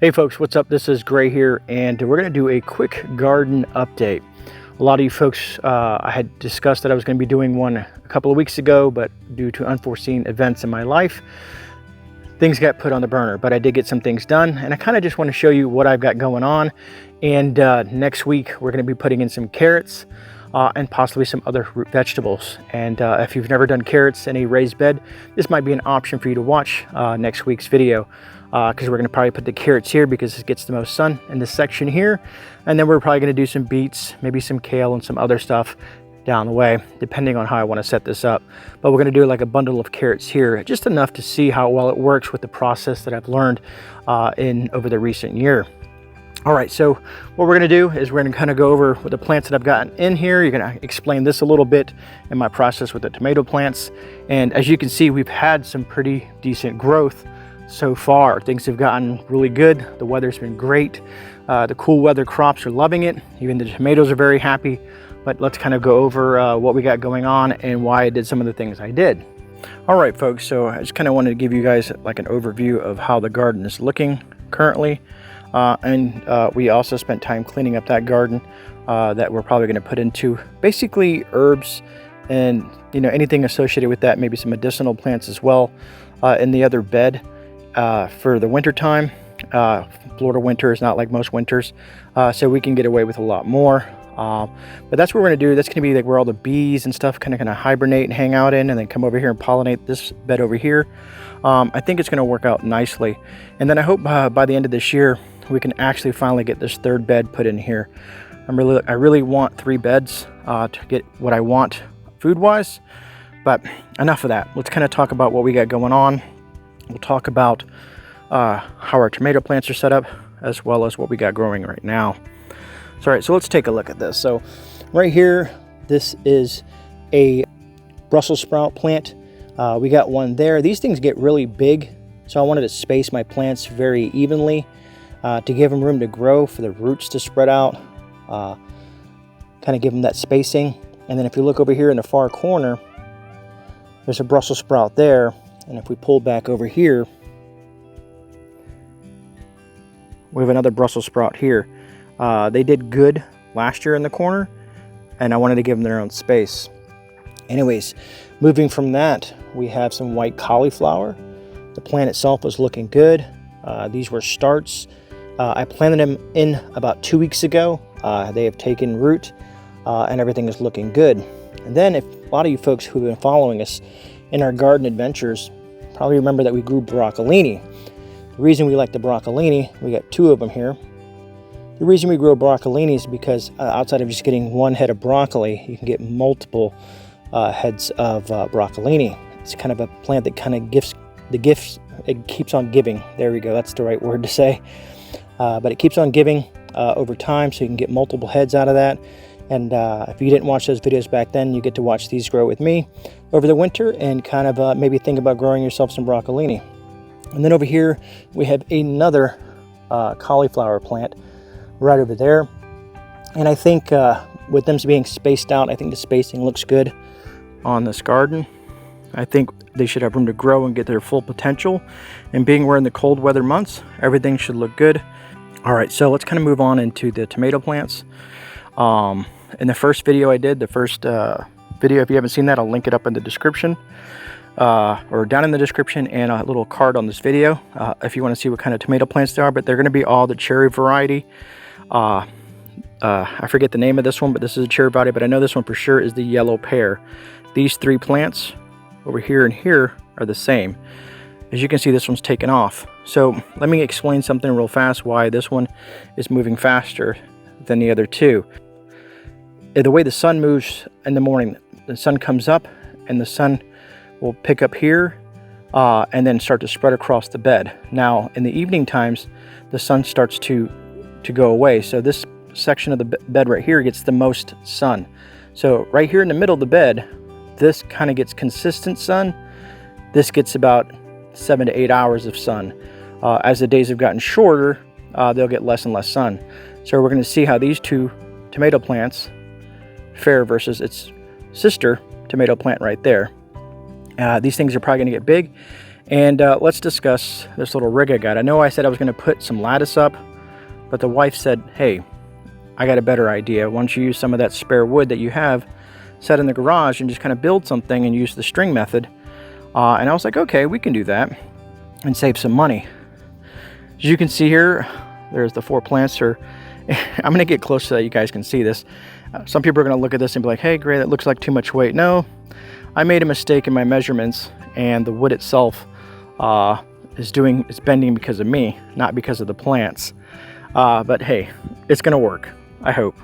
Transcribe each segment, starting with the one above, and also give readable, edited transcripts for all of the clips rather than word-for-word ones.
Hey folks, what's up? This is Gray here, and we're going to do a quick garden update. A lot of you folks, I had discussed that I was going to be doing one a couple of weeks ago, but due to unforeseen events in my life, things got put on the burner. But I did get some things done, and I kind of just want to show you what I've got going on. And next week, we're going to be putting in some carrots and possibly some other root vegetables. And if you've never done carrots in a raised bed, this might be an option for you to watch next week's video. Because we're going to probably put the carrots here because it gets the most sun in this section here, and then we're probably going to do some beets, maybe some kale and some other stuff down the way, depending on how I want to set this up. But we're going to do like a bundle of carrots here, just enough to see how well it works with the process that I've learned over the recent year. All right, so what we're going to do is we're going to kind of go over with the plants that I've gotten in here. You're going to explain this a little bit in my process with the tomato plants, and as you can see, we've had some pretty decent growth so far. Things have gotten really good. The weather's been great. The cool weather crops are loving it. Even the tomatoes are very happy. But let's kind of go over what we got going on and why I did some of the things I did. All right, folks, so I just kind of wanted to give you guys like an overview of how the garden is looking currently. We also spent time cleaning up that garden that we're probably going to put into basically herbs and anything associated with that, maybe some medicinal plants as well in the other bed. For the winter time. Florida winter is not like most winters, so we can get away with a lot more. But that's what we're going to do. That's going to be like where all the bees and stuff kind of hibernate and hang out in, and then come over here and pollinate this bed over here. I think it's going to work out nicely. And then I hope by the end of this year, we can actually finally get this third bed put in here. I really want 3 beds to get what I want food-wise. But enough of that. Let's kind of talk about what we got going on. We'll talk about how our tomato plants are set up, as well as what we got growing right now. So, all right, so let's take a look at this. So right here, this is a Brussels sprout plant. We got one there. These things get really big, so I wanted to space my plants very evenly to give them room to grow, for the roots to spread out, kind of give them that spacing. And then if you look over here in the far corner, there's a Brussels sprout there. And if we pull back over here, we have another Brussels sprout here. They did good last year in the corner, and I wanted to give them their own space. Anyways, moving from that, we have some white cauliflower. The plant itself was looking good. These were starts. I planted them in about 2 weeks ago. They have taken root, and everything is looking good. And then if a lot of you folks who have been following us in our garden adventures probably remember that we grew broccolini. The reason we like the broccolini, we got 2 of them here. The reason we grow broccolini is because outside of just getting 1 head of broccoli, you can get multiple heads of broccolini. It's kind of a plant that kind of gives the gifts. It keeps on giving. There we go. That's the right word to say. But it keeps on giving over time, so you can get multiple heads out of that. And if you didn't watch those videos back then, you get to watch these grow with me over the winter and kind of maybe think about growing yourself some broccolini. And then over here, we have another cauliflower plant right over there. And I think with them being spaced out, I think the spacing looks good on this garden. I think they should have room to grow and get their full potential. And being we're in the cold weather months, everything should look good. All right, so let's kind of move on into the tomato plants. In the first video I did, video, if you haven't seen that, I'll link it up in the description or down in the description, and a little card on this video if you want to see what kind of tomato plants they are. But they're going to be all the cherry variety. I forget the name of this one, but this is a cherry variety, but I know this one for sure is the yellow pear. These 3 plants over here and here are the same. As you can see, this one's taken off. So let me explain something real fast why this one is moving faster than the other 2. The way the sun moves in the morning, the sun comes up and the sun will pick up here and then start to spread across the bed. Now in the evening times, the sun starts to go away. So this section of the bed right here gets the most sun. So right here in the middle of the bed, this kind of gets consistent sun. This gets about 7 to 8 hours of sun. As the days have gotten shorter, they'll get less and less sun. So we're going to see how these 2 tomato plants fare versus its sister tomato plant right there. These things are probably going to get big, And let's discuss this little rig I got. I know I said I was going to put some lattice up, but the wife said, hey, I got a better idea. Why don't you use some of that spare wood that you have set in the garage and just kind of build something and use the string method. And I was like, okay, we can do that and save some money. As you can see here, there's the 4 plants. I'm going to get close so that you guys can see this. Some people are going to look at this and be like, hey, Gray, that looks like too much weight. No, I made a mistake in my measurements, and the wood itself is bending because of me, not because of the plants. But hey, it's going to work, I hope.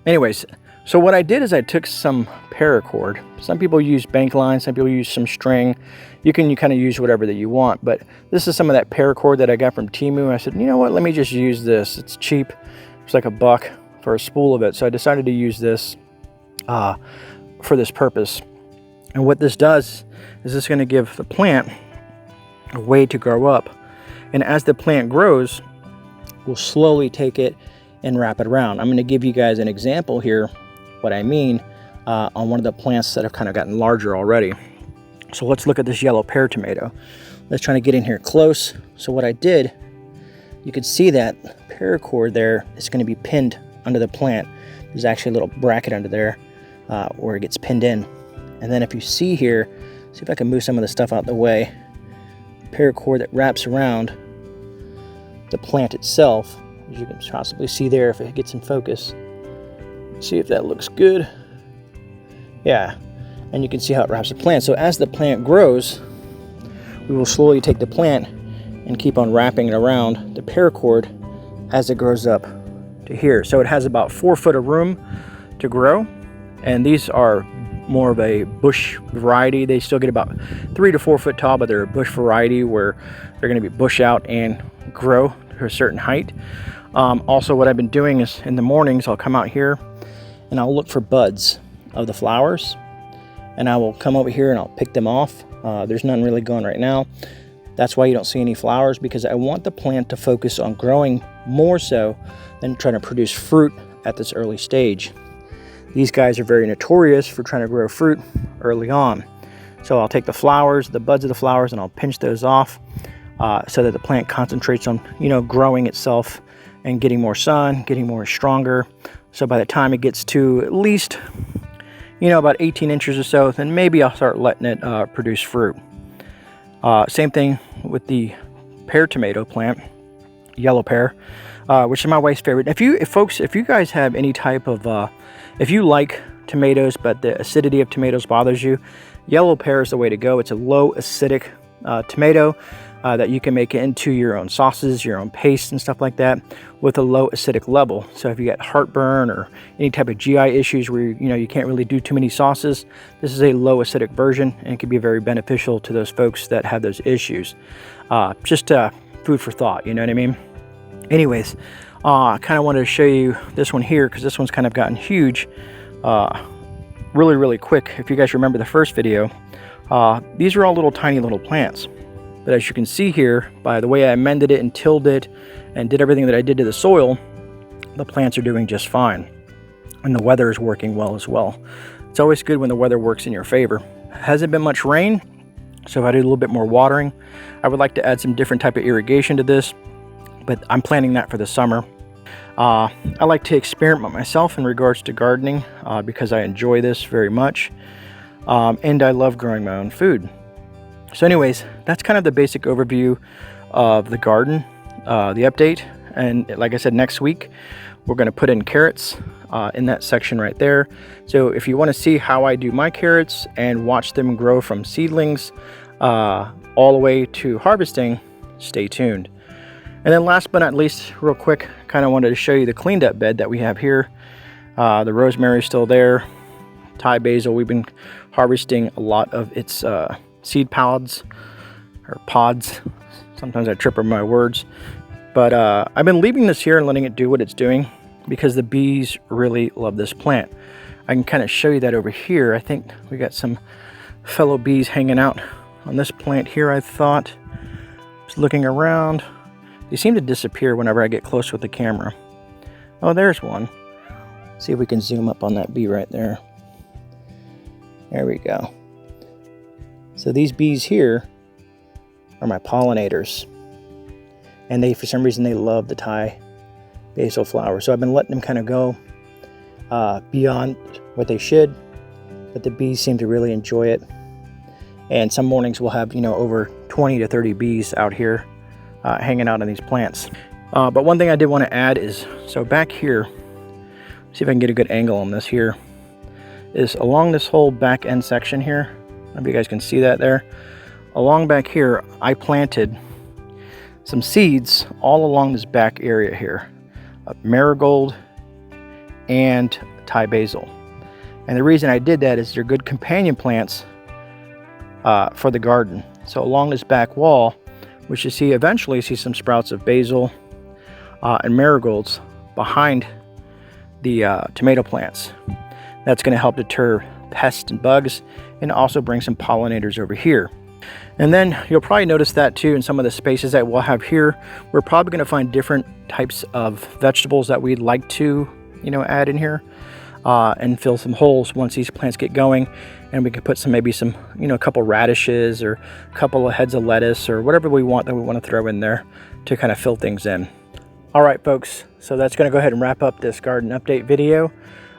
Anyways, so what I did is I took some paracord. Some people use bank line, some people use some string. You kind of use whatever that you want, but this is some of that paracord that I got from Temu. I said, you know what, let me just use this. It's cheap. It's like $1 for a spool of it. So I decided to use this for this purpose. And what this does is this is going to give the plant a way to grow up. And as the plant grows, we'll slowly take it and wrap it around. I'm going to give you guys an example here, what I mean, on one of the plants that have kind of gotten larger already. So let's look at this yellow pear tomato. Let's try to get in here close. So what I did, you could see that paracord there is going to be pinned under the plant. There's actually a little bracket under there where it gets pinned in. And then if you see here, see if I can move some of the stuff out the way, paracord that wraps around the plant itself, as you can possibly see there if it gets in focus. See if that looks good. Yeah, and you can see how it wraps the plant. So as the plant grows, we will slowly take the plant and keep on wrapping it around the paracord as it grows up to here. So it has about 4 foot of room to grow, and these are more of a bush variety. They still get about 3 to 4 foot tall, but they're a bush variety where they're going to be bush out and grow to a certain height. Also, what I've been doing is in the mornings I'll come out here and I'll look for buds of the flowers, and I will come over here and I'll pick them off. There's none really going right now. That's why you don't see any flowers, because I want the plant to focus on growing more so than trying to produce fruit at this early stage. These guys are very notorious for trying to grow fruit early on. So I'll take the flowers, the buds of the flowers, and I'll pinch those off so that the plant concentrates on, growing itself and getting more sun, getting more stronger. So by the time it gets to at least, about 18 inches or so, then maybe I'll start letting it produce fruit. Same thing with the pear tomato plant, yellow pear, which is my wife's favorite. If you guys have any type of, if you like tomatoes but the acidity of tomatoes bothers you, yellow pear is the way to go. It's a low acidic tomato that you can make into your own sauces, your own paste and stuff like that with a low acidic level. So if you got heartburn or any type of GI issues where you can't really do too many sauces, this is a low acidic version and it can be very beneficial to those folks that have those issues. Just food for thought, you know what I mean? Anyways, I kind of wanted to show you this one here because this one's kind of gotten huge really, really quick. If you guys remember the first video, these are all tiny little plants. But as you can see here, by the way I amended it and tilled it and did everything that I did to the soil, the plants are doing just fine. And the weather is working well as well. It's always good when the weather works in your favor. Hasn't been much rain, so if I do a little bit more watering, I would like to add some different type of irrigation to this, but I'm planning that for the summer. I like to experiment myself in regards to gardening because I enjoy this very much, and I love growing my own food. So anyways, that's kind of the basic overview of the garden, the update. And like I said, next week, we're going to put in carrots in that section right there. So if you want to see how I do my carrots and watch them grow from seedlings all the way to harvesting, stay tuned. And then last but not least, real quick, kind of wanted to show you the cleaned up bed that we have here. The rosemary is still there. Thai basil, we've been harvesting a lot of its seed pods or pods. Sometimes I trip over my words, but I've been leaving this here and letting it do what it's doing because the bees really love this plant. I can kind of show you that over here. I think we got some fellow bees hanging out on this plant here. I thought, just looking around, they seem to disappear whenever I get close with the camera. Oh, there's one. See if we can zoom up on that bee right there. There we go. So these bees here are my pollinators. And they, for some reason, they love the Thai basil flower. So I've been letting them kind of go beyond what they should, but the bees seem to really enjoy it. And some mornings we'll have, over 20 to 30 bees out here hanging out on these plants. But one thing I did want to add is, so back here, see if I can get a good angle on this here, is along this whole back end section here. I don't know if you guys can see that there. Along back here, I planted some seeds all along this back area here of marigold and Thai basil. And the reason I did that is they're good companion plants for the garden. So along this back wall, we should eventually see some sprouts of basil and marigolds behind the tomato plants. That's going to help deter pests and bugs and also bring some pollinators over here. And then you'll probably notice that too in some of the spaces that we'll have here. We're probably going to find different types of vegetables that we'd like to, add in here and fill some holes once these plants get going. And we can put maybe some, a couple radishes or a couple of heads of lettuce or whatever we want to throw in there to kind of fill things in. All right, folks, so that's going to go ahead and wrap up this garden update video.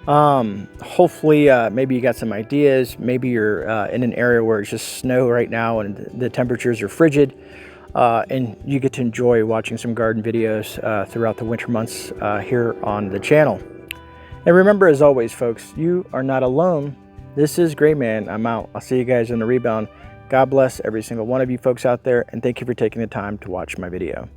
Hopefully maybe you got some ideas. Maybe you're in an area where it's just snow right now and the temperatures are frigid, and you get to enjoy watching some garden videos throughout the winter months here on the channel. And remember, as always, folks, you are not alone. This is GreyMan. I'm out. I'll see you guys on the rebound. God bless every single one of you folks out there, and thank you for taking the time to watch my video.